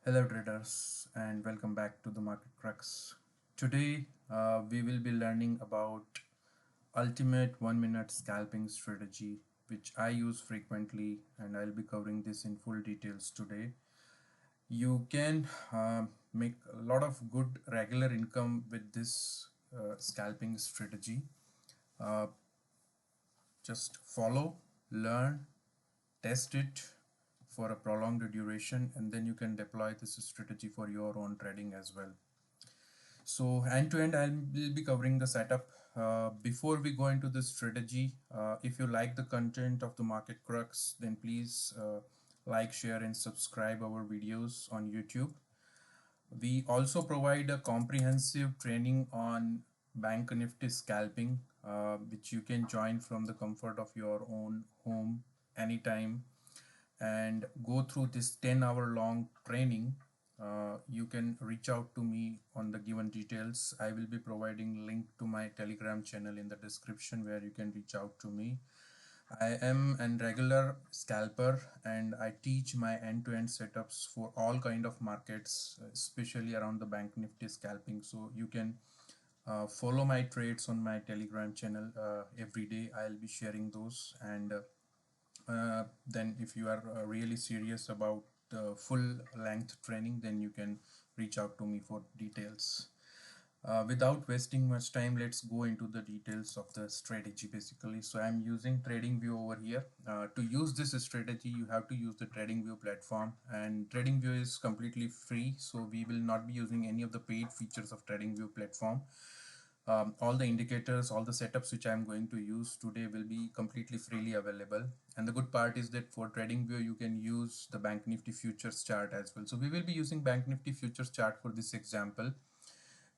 Hello traders and welcome back to the Market Crux. Today we will be learning about ultimate 1 minute scalping strategy which I use frequently, and I'll be covering this in full details today. You can make a lot of good regular income with this scalping strategy. Uh, just follow, learn, test it for a prolonged duration, and then you can deploy this strategy for your own trading as well. So end to end, I will be covering the setup. Before we go into the strategy, if you like the content of the Market Crux, then please like, share, and subscribe our videos on YouTube. We also provide a comprehensive training on Bank Nifty scalping, which you can join from the comfort of your own home anytime and go through this 10-hour long training. You can reach out to me on the given details. I will be providing link to my Telegram channel in the description where you can reach out to me. I am a regular scalper and I teach my end-to-end setups for all kind of markets, especially around the Bank Nifty scalping. So you can follow my trades on my Telegram channel. Every day I'll be sharing those, and then if you are really serious about the full length training, then you can reach out to me for details. Without wasting much time, let's go into the details of the strategy basically. So I'm using TradingView over here. To use this strategy, you have to use the TradingView platform, and TradingView is completely free, so we will not be using any of the paid features of TradingView platform. All the indicators, all the setups which I'm going to use today will be completely freely available. And the good part is that for TradingView, you can use the Bank Nifty futures chart as well. So we will be using Bank Nifty futures chart for this example.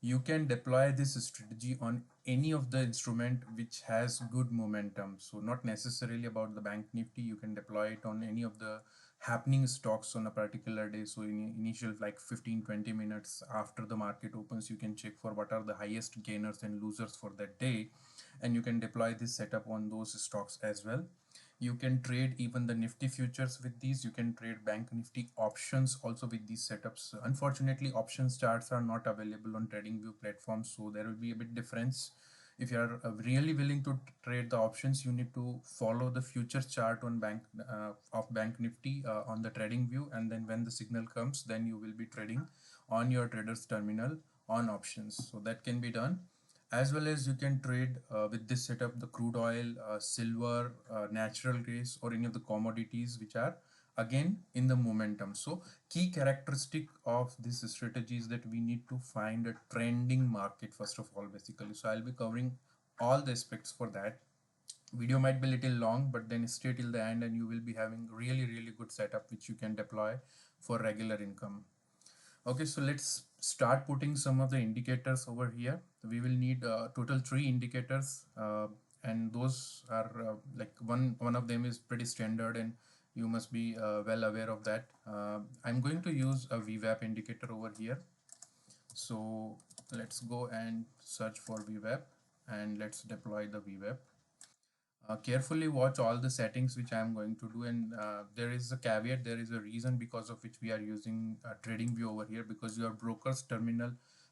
You can deploy this strategy on any of the instrument which has good momentum. So not necessarily about the Bank Nifty, you can deploy it on any of the happening stocks on a particular day. So in initial like 15-20 minutes after the market opens, you can check for what are the highest gainers and losers for that day, and you can deploy this setup on those stocks as well. You can trade even the Nifty futures with these. You can trade Bank Nifty options also with these setups. Unfortunately, options charts are not available on TradingView platforms, so there will be a bit difference. If you are really willing to trade the options, you need to follow the futures chart on Bank Nifty on the TradingView, and then when the signal comes, then you will be trading on your trader's terminal on options. So that can be done, as well as you can trade with this setup the crude oil, silver, natural gas, or any of the commodities which are again in the momentum. So key characteristic of this strategy is that we need to find a trending market first of all basically. So I'll be covering all the aspects for that. Video might be a little long, but then stay till the end and you will be having really good setup which you can deploy for regular income. Okay, so let's start putting some of the indicators over here. We will need total 3 indicators, and those are like one of them is pretty standard, and you must be well aware of that. I'm going to use a VWAP indicator over here. So let's go and search for VWAP, and let's deploy the VWAP. Carefully watch all the settings which I am going to do, and there is a caveat, there is a reason because of which we are using TradingView over here, because your broker's terminal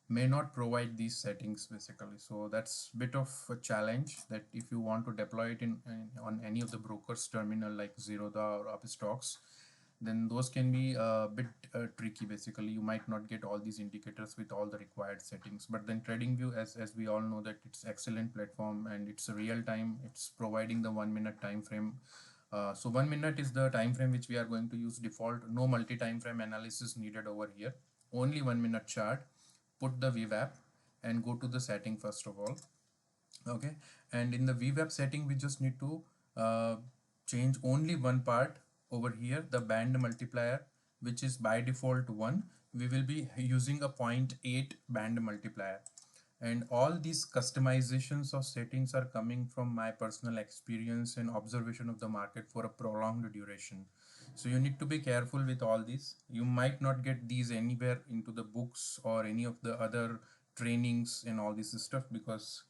may not provide these settings basically. So that's a bit of a challenge, that if you want to deploy it on any of the broker's terminal like Zerodha or Upstocks, then those can be a bit tricky basically. You might not get all these indicators with all the required settings. But then TradingView, as we all know, that it's excellent platform and it's a real time, it's providing the 1 minute time frame. So 1 minute is the time frame which we are going to use default. No multi time frame analysis needed over here, only 1 minute chart. Put the VWAP and go to the setting first of all. Okay, and in the VWAP setting we just need to change only one part over here, the band multiplier, which is by default 1. We will be using a 0.8 band multiplier, and all these customizations of settings are coming from my personal experience and observation of the market for a prolonged duration. So you need to be careful with all these. You might not get these anywhere into the books or any of the other trainings and all this stuff, because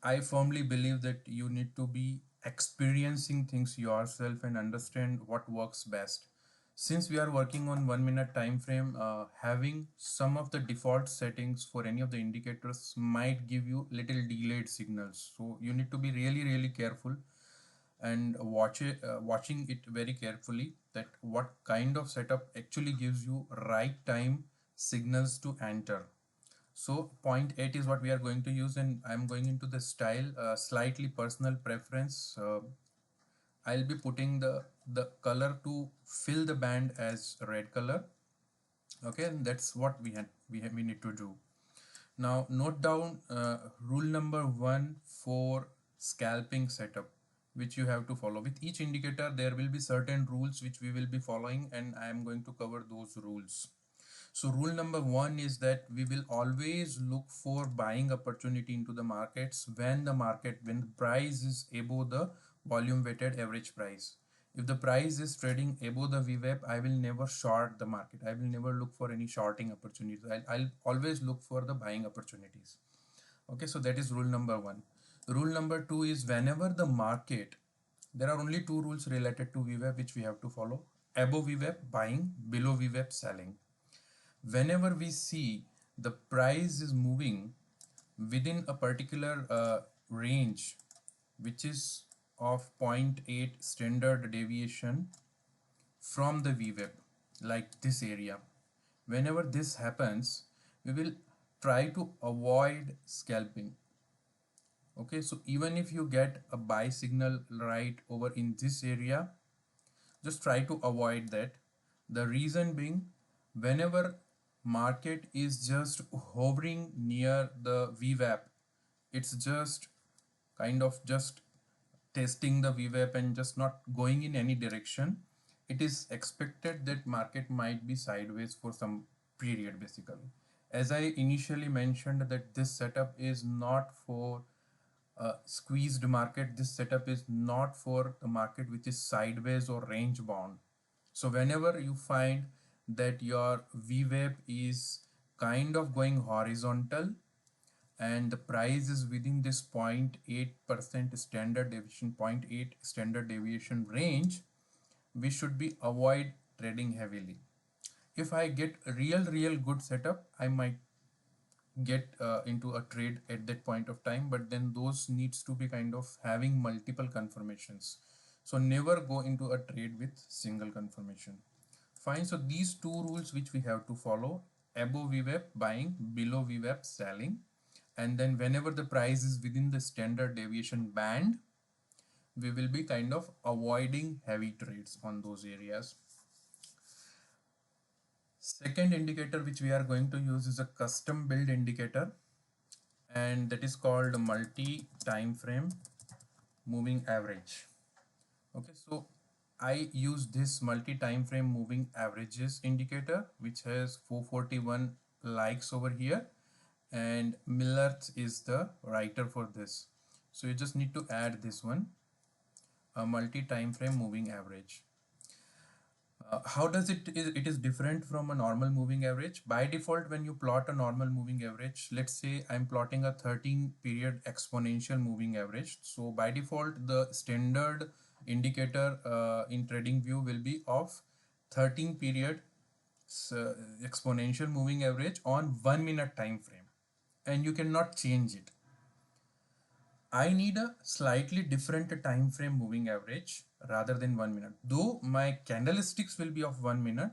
I firmly believe that you need to be experiencing things yourself and understand what works best. Since we are working on 1 minute time frame, having some of the default settings for any of the indicators might give you little delayed signals. So you need to be really careful and watching it very carefully, that what kind of setup actually gives you right time signals to enter. So point 8 is what we are going to use, and I'm going into the style, slightly personal preference. I'll be putting the color to fill the band as red color. Okay, and that's what we need to do. Now note down rule number 1 for scalping setup, which you have to follow. With each indicator there will be certain rules which we will be following, and I am going to cover those rules. So rule number 1 is that we will always look for buying opportunity into the markets when the price is above the volume weighted average price. If the price is trading above the VWAP, I will never short the market. I will never look for any shorting opportunities. I'll always look for the buying opportunities. Okay, so that is rule number 1. Rule number 2 is whenever the market, there are only two rules related to VWAP which we have to follow. Above VWAP buying, below VWAP selling. Whenever we see the price is moving within a particular range which is of zero point 0.8 standard deviation from the VWAP, like this area, whenever this happens we will try to avoid scalping. Okay, so even if you get a buy signal right over in this area, just try to avoid that. The reason being, whenever market is just hovering near the VWAP, it's just kind of just testing the VWAP and just not going in any direction. It is expected that market might be sideways for some period basically. As I initially mentioned that this setup is not for a squeezed market. This setup is not for a market which is sideways or range bound. So whenever you find that your VWAP is kind of going horizontal and the price is within this 0.8% standard deviation, zero point 0.8 standard deviation range, we should be avoid trading heavily. If I get a real good setup, I might get into a trade at that point of time, but then those needs to be kind of having multiple confirmations. So never go into a trade with single confirmation. Fine, so these two rules which we have to follow: above VWAP buying, below VWAP selling. And then whenever the price is within the standard deviation band, we will be kind of avoiding heavy trades on those areas. Second indicator which we are going to use is a custom build indicator, and that is called multi time frame moving average. Okay, so I use this multi time frame moving averages indicator which has 441 likes over here, and Millert is the writer for this. So you just need to add this one, a multi time frame moving average. How does it is different from a normal moving average? By default, when you plot a normal moving average, let's say I'm plotting a 13 period exponential moving average. So by default, the standard indicator in TradingView will be of 13 period exponential moving average on 1 minute time frame, and you cannot change it. I need a slightly different time frame moving average rather than 1 minute. Though my candlesticks will be of 1 minute,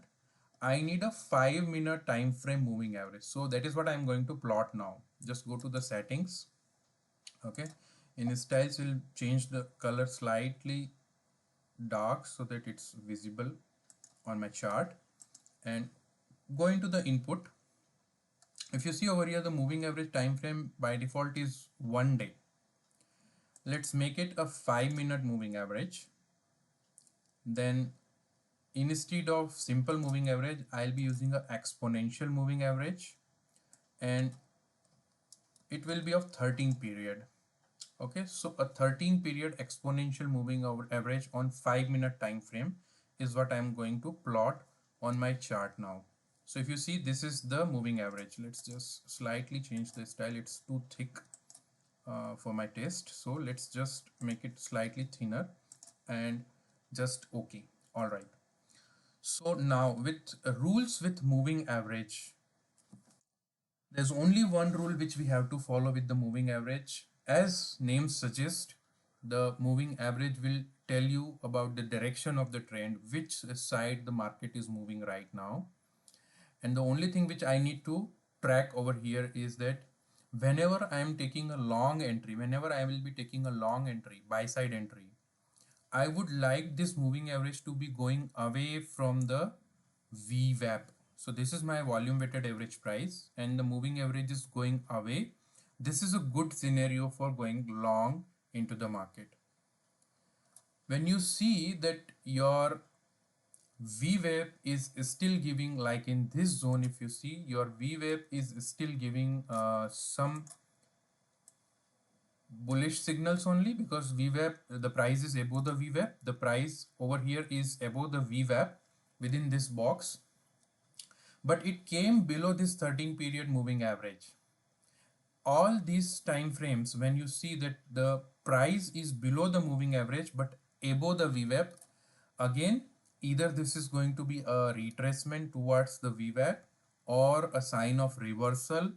I need a 5 minute time frame moving average. So that is what I'm going to plot now. Just go to the settings. Okay. In styles, we'll change the color slightly dark so that it's visible on my chart, and go into the input. If you see over here, the moving average time frame by default is 1 day. Let's make it a 5 minute moving average. Then instead of simple moving average, I'll be using an exponential moving average, and it will be of 13 period. Okay, so a 13 period exponential moving average on 5 minute time frame is what I'm going to plot on my chart now. So if you see, this is the moving average. Let's just slightly change the style. It's too thick for my taste, so let's just make it slightly thinner and just okay. All right, So now with rules with moving average, there's only one rule which we have to follow with the moving average. As name suggests, the moving average will tell you about the direction of the trend, which side the market is moving right now. And the only thing which I need to track over here is that whenever I am taking a long entry, whenever I will be taking a long entry, buy side entry, I would like this moving average to be going away from the VWAP. So this is my volume weighted average price and the moving average is going away. This is a good scenario for going long into the market. When you see that your VWAP is still giving, like in this zone, if you see your VWAP is still giving some bullish signals only, because VWAP, the price is above the VWAP. The price over here is above the VWAP within this box, but it came below this 13 period moving average. All these time frames, when you see that the price is below the moving average but above the VWAP, again either this is going to be a retracement towards the VWAP or a sign of reversal.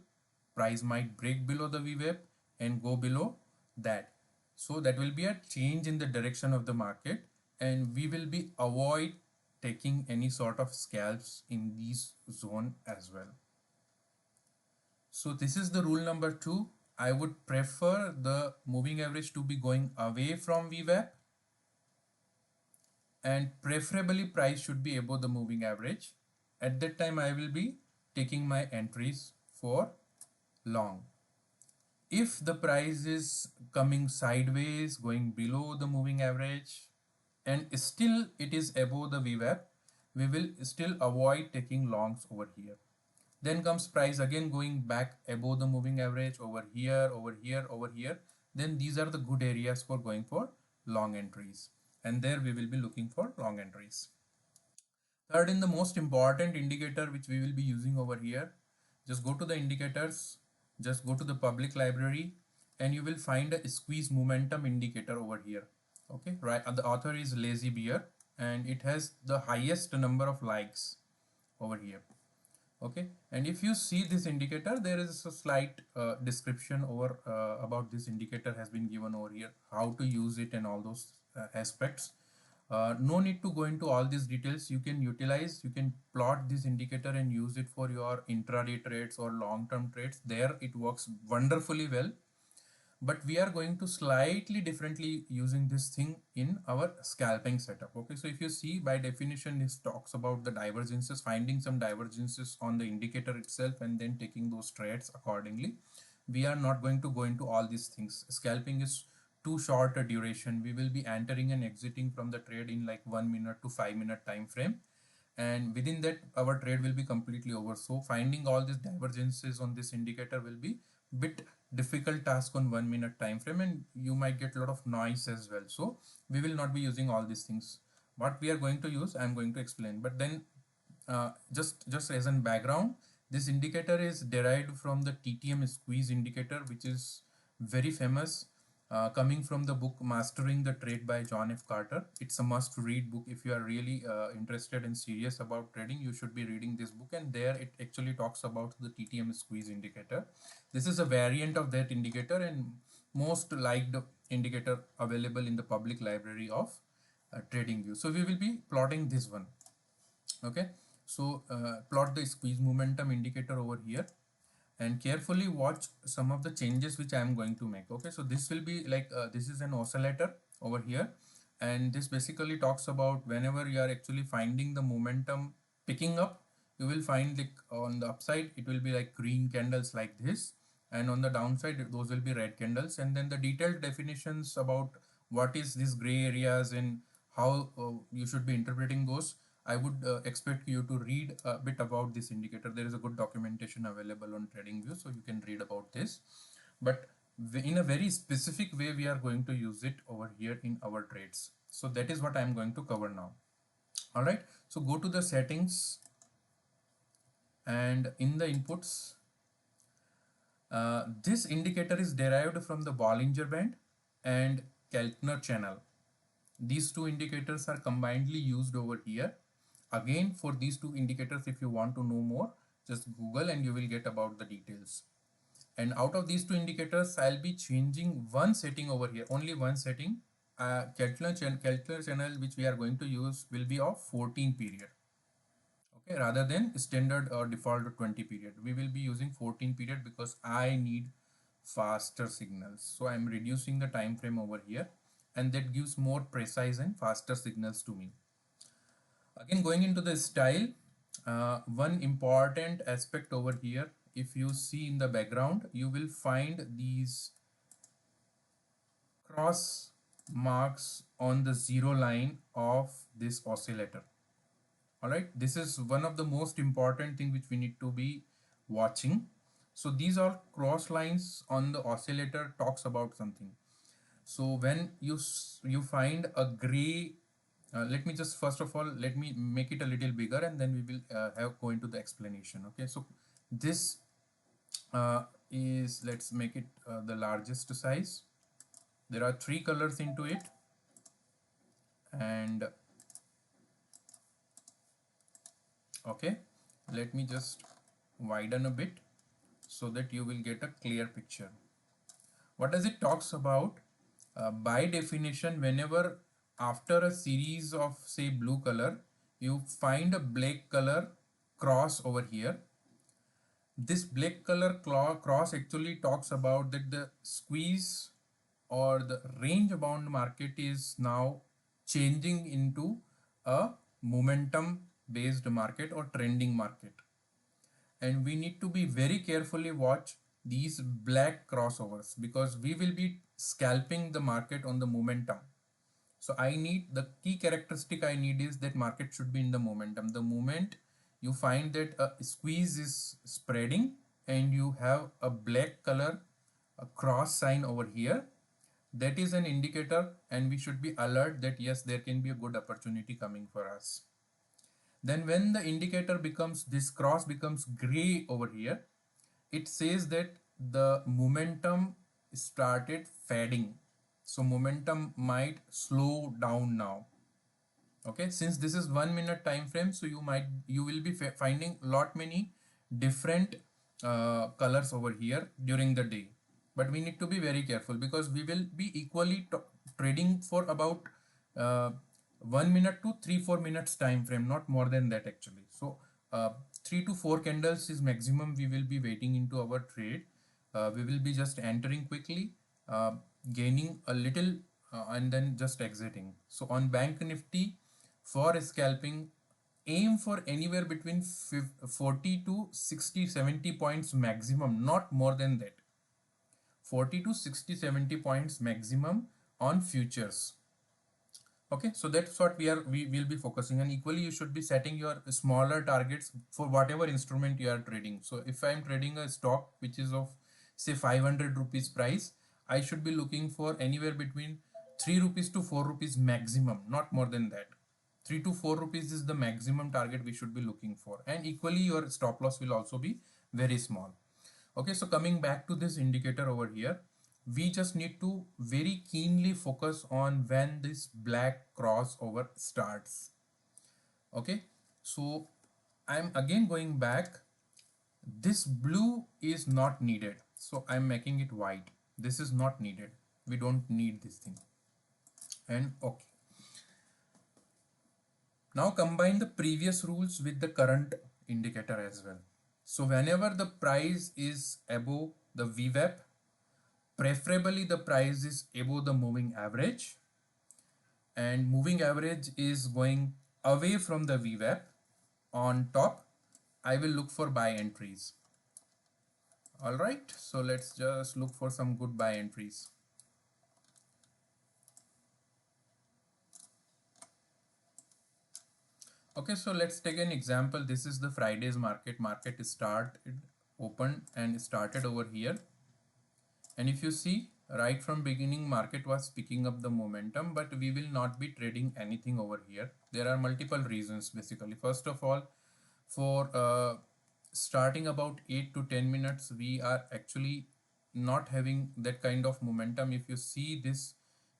Price might break below the VWAP and go below that. So that will be a change in the direction of the market, and we will be avoid taking any sort of scalps in these zone as well. So this is the rule number 2. I would prefer the moving average to be going away from VWAP, and preferably price should be above the moving average. At that time I will be taking my entries for long. If the price is coming sideways, going below the moving average, and still it is above the VWAP, we will still avoid taking longs over here. Then comes price again going back above the moving average over here, over here, over here. Then these are the good areas for going for long entries. And there we will be looking for long entries. Third, in the most important indicator which we will be using over here, just go to the indicators, just go to the public library, and you will find a squeeze momentum indicator over here. Okay, right. The author is Lazy Bear, and it has the highest number of likes over here. Okay, and if you see this indicator, there is a slight description over about this indicator has been given over here, how to use it and all those aspects. No need to go into all these details. You can utilize, you can plot this indicator and use it for your intraday trades or long-term trades. There it works wonderfully well, but we are going to slightly differently using this thing in our scalping setup. Okay, so if you see, by definition this talks about the divergences, finding some divergences on the indicator itself and then taking those trades accordingly. We are not going to go into all these things. Scalping is too short a duration. We will be entering and exiting from the trade in like 1 minute to 5 minute time frame, and within that our trade will be completely over. So finding all these divergences on this indicator will be bit difficult task on 1 minute time frame, and you might get a lot of noise as well. So we will not be using all these things. What we are going to use, I'm going to explain. But then just as an background, this indicator is derived from the TTM squeeze indicator, which is very famous, coming from the book Mastering the Trade by John F. Carter. It's a must read book. If you are really interested and serious about trading, you should be reading this book, and there it actually talks about the TTM squeeze indicator. This is a variant of that indicator and most liked indicator available in the public library of TradingView. So we will be plotting this one. Okay, so plot the squeeze momentum indicator over here and carefully watch some of the changes which I am going to make. Okay, so this will be like this is an oscillator over here, and this basically talks about whenever you are actually finding the momentum picking up, you will find like on the upside it will be like green candles like this, and on the downside those will be red candles. And then the detailed definitions about what is these gray areas and how you should be interpreting those, I would expect you to read a bit about this indicator. There is a good documentation available on TradingView, so you can read about this. But in a very specific way, we are going to use it over here in our trades. So that is what I am going to cover now. All right. So go to the settings, and in the inputs, this indicator is derived from the Bollinger Band and Keltner channel. These two indicators are combinedly used over here. Again, for these two indicators, if you want to know more, just Google and you will get about the details. And out of these two indicators, I'll be changing one setting over here, only one setting. Calculator channel which we are going to use will be of 14 period. Okay, rather than standard or default 20 period. We will be using 14 period because I need faster signals. So I'm reducing the time frame over here, and that gives more precise and faster signals to me. Again, going into the style, one important aspect over here, if you see in the background, you will find these cross marks on the zero line of this oscillator. All right, this is one of the most important thing which we need to be watching. So these are cross lines on the oscillator talks about something. So when you find a gray, let me just first of all let me make it a little bigger, and then we will have go into the explanation. Okay, so this is, let's make it the largest size. There are three colors into it, and okay, let me just widen a bit so that you will get a clear picture. What does it talks about? By definition, whenever after a series of say blue color, you find a black color cross over here. This black color cross actually talks about that the squeeze or the range bound market is now changing into a momentum based market or trending market, and we need to be very carefully watch these black crossovers because we will be scalping the market on the momentum. So I need the key characteristic I need is that market should be in the momentum. The moment you find that a squeeze is spreading and you have a black color a cross sign over here, that is an indicator, and we should be alert that yes, there can be a good opportunity coming for us. Then when the indicator becomes, this cross becomes gray over here, it says that the momentum started fading. So momentum might slow down now. Okay, since this is 1 minute time frame, so you will be finding lot many different colors over here during the day. But we need to be very careful because we will be equally trading for about uh, 1 minute to 3-4 minutes time frame, not more than that actually. So 3 to 4 candles is maximum we will be waiting into our trade. We will be just entering quickly, gaining a little, and then just exiting. So on Bank Nifty, for scalping, aim for anywhere between 40 to 60 70 points maximum, not more than that. 40 to 60 70 points maximum on futures. Okay, so that's what we will be focusing, and equally you should be setting your smaller targets for whatever instrument you are trading. So if I am trading a stock which is of say 500 rupees price, I should be looking for anywhere between 3 rupees to 4 rupees maximum, not more than that. 3 to 4 rupees is the maximum target we should be looking for, and equally your stop loss will also be very small. Okay, so coming back to this indicator over here, we just need to very keenly focus on when this black crossover starts. Okay, so I'm again going back. This blue is not needed, so I'm making it white. This is not needed. We don't need this thing. And okay, now combine the previous rules with the current indicator as well. So whenever the price is above the VWAP, preferably the price is above the moving average, and moving average is going away from the VWAP on top, I will look for buy entries. All right, so let's just look for some good buy entries. Okay, so let's take an example. This is the Friday's market. Market started, opened and started over here. And if you see, right from beginning, market was picking up the momentum, but we will not be trading anything over here. There are multiple reasons basically. First of all, for starting about 8 to 10 minutes, we are actually not having that kind of momentum. If you see this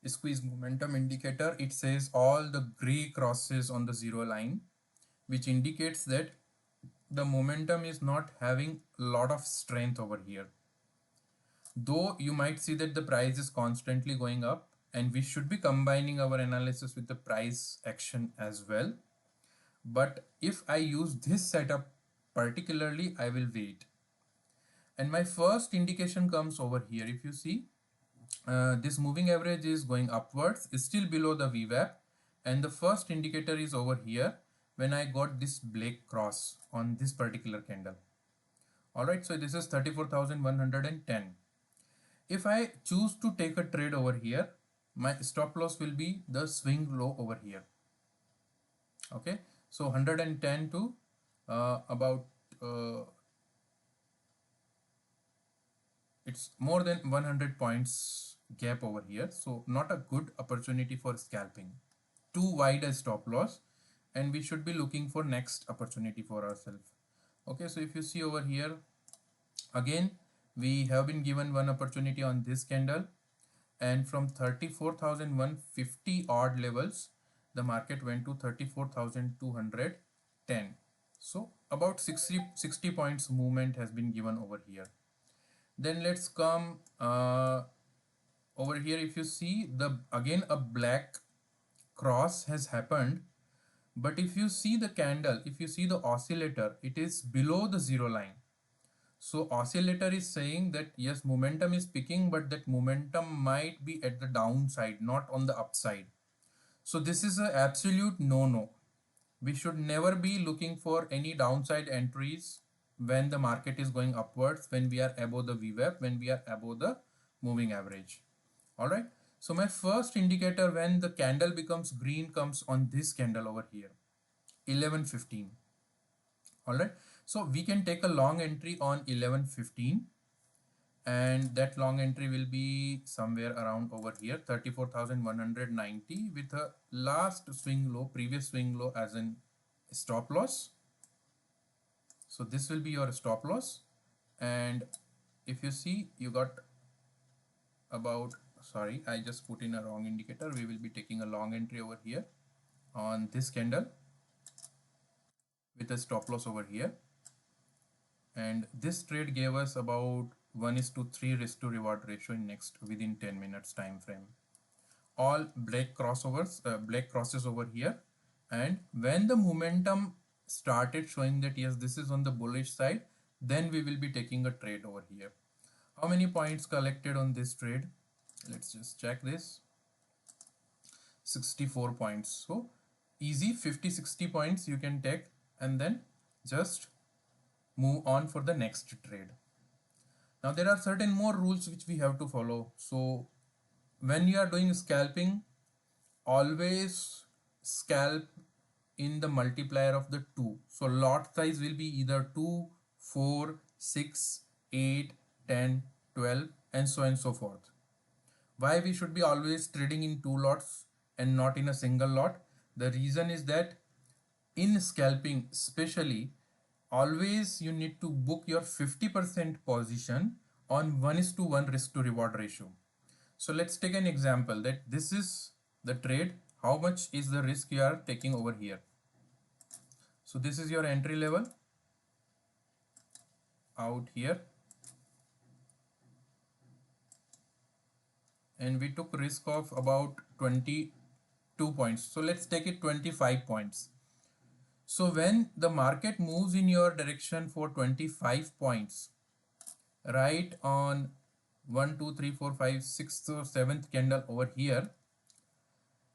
squeeze momentum indicator, it says all the gray crosses on the zero line. which indicates that the momentum is not having a lot of strength over here. Though you might see that the price is constantly going up, and we should be combining our analysis with the price action as well. But if I use this setup particularly, I will wait. And my first indication comes over here. If you see, this moving average is going upwards, is still below the VWAP, and the first indicator is over here when I got this black cross on this particular candle. Alright, so this is 34,110. If I choose to take a trade over here, my stop loss will be the swing low over here. Okay, so 110 to about it's more than 100 points gap over here, so not a good opportunity for scalping. Too wide a stop loss, and we should be looking for next opportunity for ourselves. Okay, so if you see over here, again we have been given one opportunity on this candle, and from 34,150 odd levels the market went to 34,210. So about 60 points movement has been given over here. Then let's come over here. If you see, the again a black cross has happened, but if you see the candle, if you see the oscillator, it is below the zero line. So oscillator is saying that yes, momentum is picking, but that momentum might be at the downside, not on the upside. So this is an absolute no-no. We should never be looking for any downside entries when the market is going upwards, when we are above the VWAP, when we are above the moving average. All right. So my first indicator when the candle becomes green comes on this candle over here, 11:15. All right. So we can take a long entry on 11:15, and that long entry will be somewhere around over here, 34,190, with a last swing low, previous swing low as in stop loss. So this will be your stop loss, and if you see, you got about, sorry, I just put in a wrong indicator. We will be taking a long entry over here on this candle with a stop loss over here, and this trade gave us about 1:3 risk to reward ratio in next within 10 minutes time frame. All black crossovers, black crosses over here, and when the momentum started showing that yes, this is on the bullish side, then we will be taking a trade over here. How many points collected on this trade? Let's just check this. 64 points. So easy, 50-60 points you can take and then just move on for the next trade. Now there are certain more rules which we have to follow. So when you are doing scalping, always scalp in the multiplier of the 2. So lot size will be either 2, 4, 6, 8, 10, 12, and so on and so forth. Why we should be always trading in 2 lots and not in a single lot? The reason is that in scalping especially, always you need to book your 50% position on 1:1 risk to reward ratio. So let's take an example that this is the trade. How much is the risk you are taking over here? So this is your entry level out here, and we took risk of about 22 points. So let's take it 25 points. So when the market moves in your direction for 25 points, right on 1, 2, 3, 4, 5, 6th or 7th candle over here,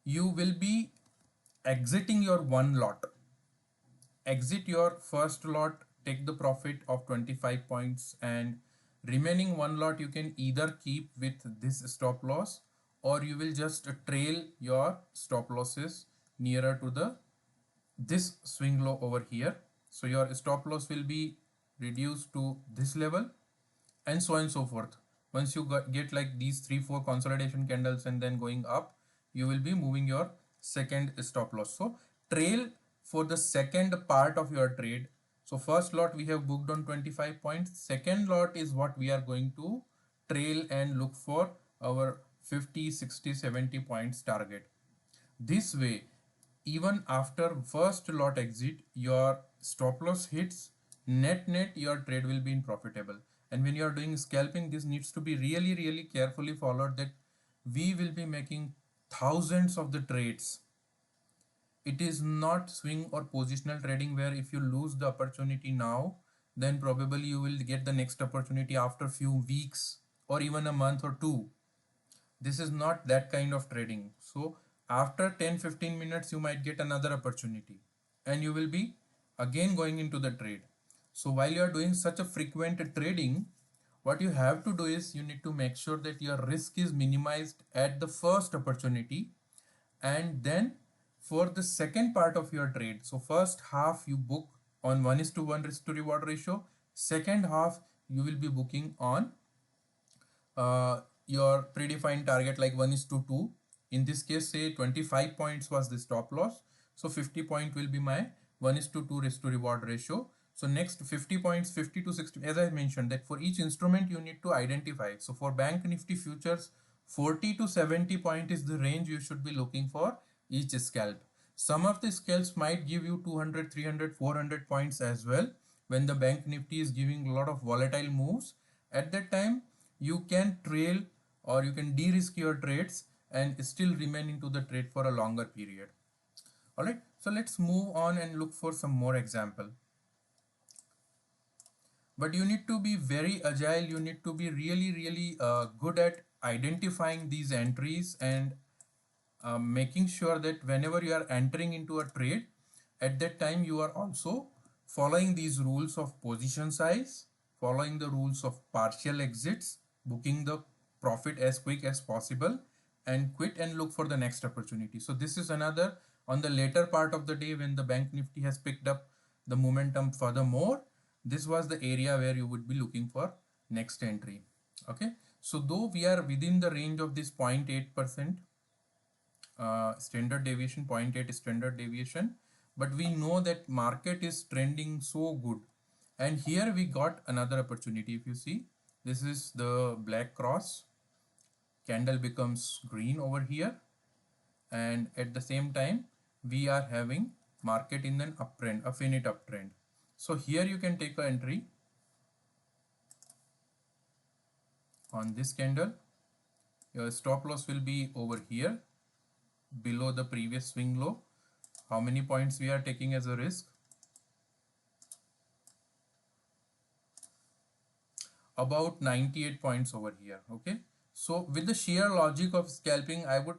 you will be exiting your one lot. Exit your first lot, take the profit of 25 points, and remaining one lot you can either keep with this stop loss, or you will just trail your stop losses nearer to the this swing low over here. So your stop loss will be reduced to this level, and so on and so forth. Once you get like these 3-4 consolidation candles and then going up, you will be moving your second stop loss. So trail for the second part of your trade. So first lot we have booked on 25 points. Second lot is what we are going to trail and look for our 50, 60, 70 points target. This way, even after first lot exit, your stop loss hits, net your trade will be in profitable. And when you are doing scalping, this needs to be really carefully followed, that we will be making thousands of the trades. It is not swing or positional trading where if you lose the opportunity now, then probably you will get the next opportunity after few weeks or even a month or two. This is not that kind of trading. So after 10-15 minutes you might get another opportunity and you will be again going into the trade. So while you are doing such a frequent trading, what you have to do is you need to make sure that your risk is minimized at the first opportunity, and then for the second part of your trade, so first half you book on 1:1 risk to reward ratio, second half you will be booking on your predefined target like 1:2. In this case, say 25 points was the stop loss, so 50 point will be my 1:2 risk to reward ratio. So next 50 points, 50 to 60, as I mentioned that for each instrument you need to identify. So for Bank Nifty futures, 40 to 70 point is the range you should be looking for each scalp. Some of the scalps might give you 200, 300, 400 points as well when the Bank Nifty is giving a lot of volatile moves. At that time you can trail or you can de-risk your trades and still remain into the trade for a longer period. All right, so let's move on and look for some more example. But you need to be very agile. You need to be really good at identifying these entries and making sure that whenever you are entering into a trade, at that time you are also following these rules of position size, following the rules of partial exits, booking the profit as quick as possible, and quit and look for the next opportunity. So this is another, on the later part of the day when the Bank Nifty has picked up the momentum furthermore, this was the area where you would be looking for next entry. Okay, so though we are within the range of this 0.8% standard deviation, 0.8 standard deviation, but we know that market is trending so good, and here we got another opportunity. If you see, this is the black cross, candle becomes green over here, and at the same time we are having market in an uptrend, a finite uptrend. So here you can take an entry on this candle. Your stop loss will be over here below the previous swing low. How many points we are taking as a risk? About 98 points over here. Okay, so with the sheer logic of scalping, I would,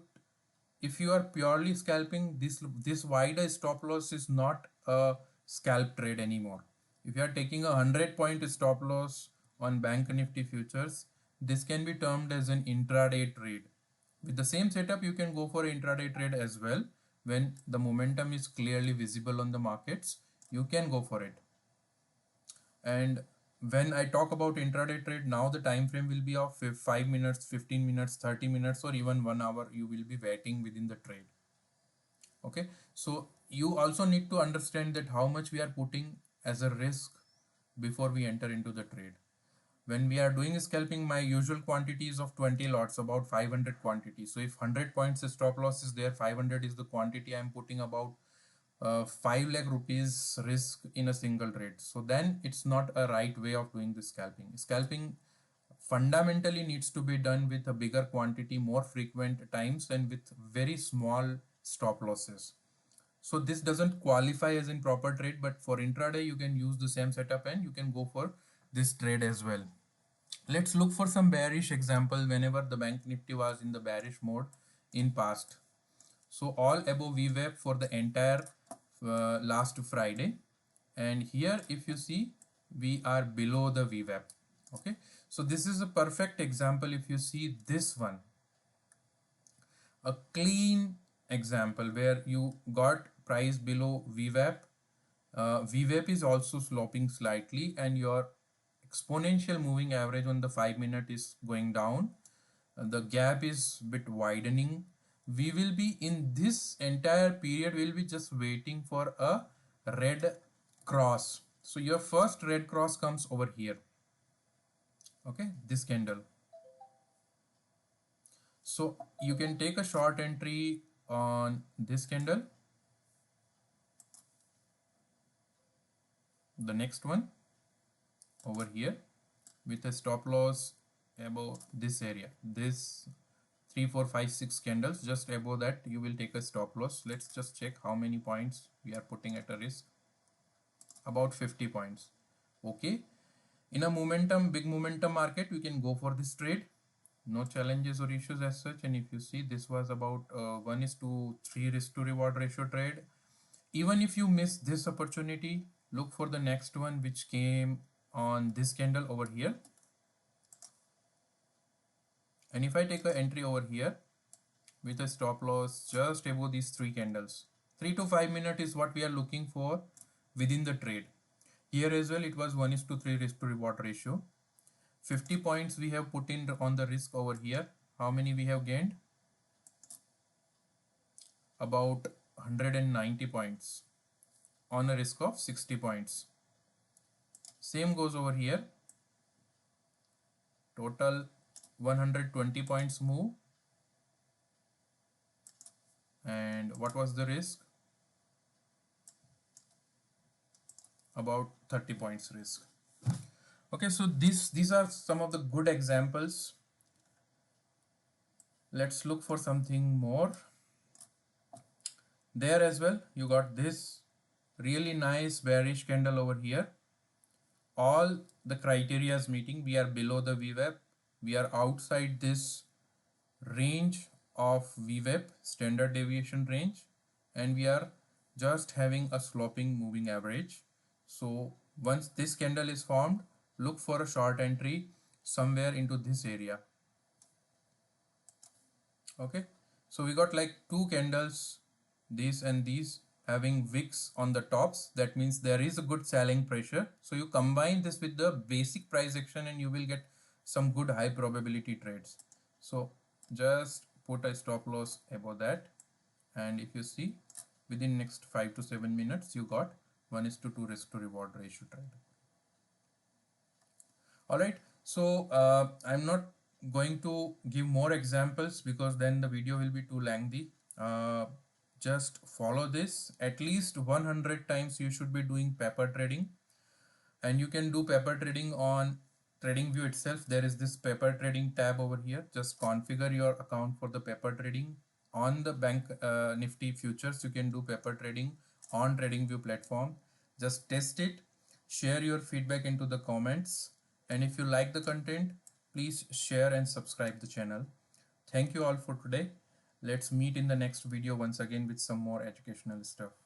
if you are purely scalping, this wider stop loss is not a scalp trade anymore. If you are taking 100-point stop loss on Bank Nifty futures, this can be termed as an intraday trade. With the same setup, you can go for an intraday trade as well. When the momentum is clearly visible on the markets, you can go for it. And when I talk about intraday trade, now the time frame will be of 5 minutes, 15 minutes, 30 minutes, or even 1 hour. You will be waiting within the trade. Okay, so you also need to understand that how much we are putting as a risk before we enter into the trade. When we are doing scalping, my usual quantity is of 20 lots, about 500 quantity. So if 100 points stop loss is there, 500 is the quantity, I am putting about 5 lakh rupees risk in a single trade. So then it's not a right way of doing the scalping. Scalping fundamentally needs to be done with a bigger quantity, more frequent times, and with very small stop losses. So this doesn't qualify as in proper trade, but for intraday you can use the same setup and you can go for this trade as well. Let's look for some bearish example whenever the Bank Nifty was in the bearish mode in past. So all above VWAP for the entire last Friday, and here if you see, we are below the VWAP. Okay, so this is a perfect example. If you see this one, a clean example where you got price below VWAP. VWAP is also sloping slightly and your exponential moving average on the 5 minute is going down. The gap is bit widening. We will be in this entire period, we'll be just waiting for a red cross. So your first red cross comes over here. Okay, this candle. So you can take a short entry on this candle the next one over here with a stop loss above this area, this 3 4 5 6 candles, just above that you will take a stop loss. Let's just check how many points we are putting at a risk. About 50 points. Okay, in a big momentum market, we can go for this trade, no challenges or issues as such. And if you see, this was about 1:3 risk to reward ratio trade. Even if you miss this opportunity, look for the next one which came on this candle over here. And if I take an entry over here with a stop loss just above these three candles, 3 to 5 minutes is what we are looking for within the trade. Here as well, it was 1:3 risk to reward ratio. 50 points we have put in on the risk over here. How many we have gained? About 190 points on a risk of 60 points. Same goes over here. Total 120 points move. And what was the risk? About 30 points risk. Okay, so these are some of the good examples. Let's look for something more. There as well, you got this really nice bearish candle over here. All the criteria is meeting. We are below the VWAP. We are outside this range of VWAP, standard deviation range, and we are just having a sloping moving average. So once this candle is formed, look for a short entry somewhere into this area. Okay, so we got like two candles, these and these, having wicks on the tops. That means there is a good selling pressure. So you combine this with the basic price action and you will get some good high probability trades. So just put a stop loss above that, and if you see, within next 5 to 7 minutes you got 1:2 risk to reward ratio trade. All right, so I'm not going to give more examples because then the video will be too lengthy. Just follow this. At least 100 times you should be doing paper trading, and you can do paper trading on TradingView itself. There is this paper trading tab over here. Just configure your account for the paper trading. On the bank Nifty futures, you can do paper trading on TradingView platform. Just test it, share your feedback into the comments, and if you like the content, please share and subscribe the channel. Thank you all for today. Let's meet in the next video once again with some more educational stuff.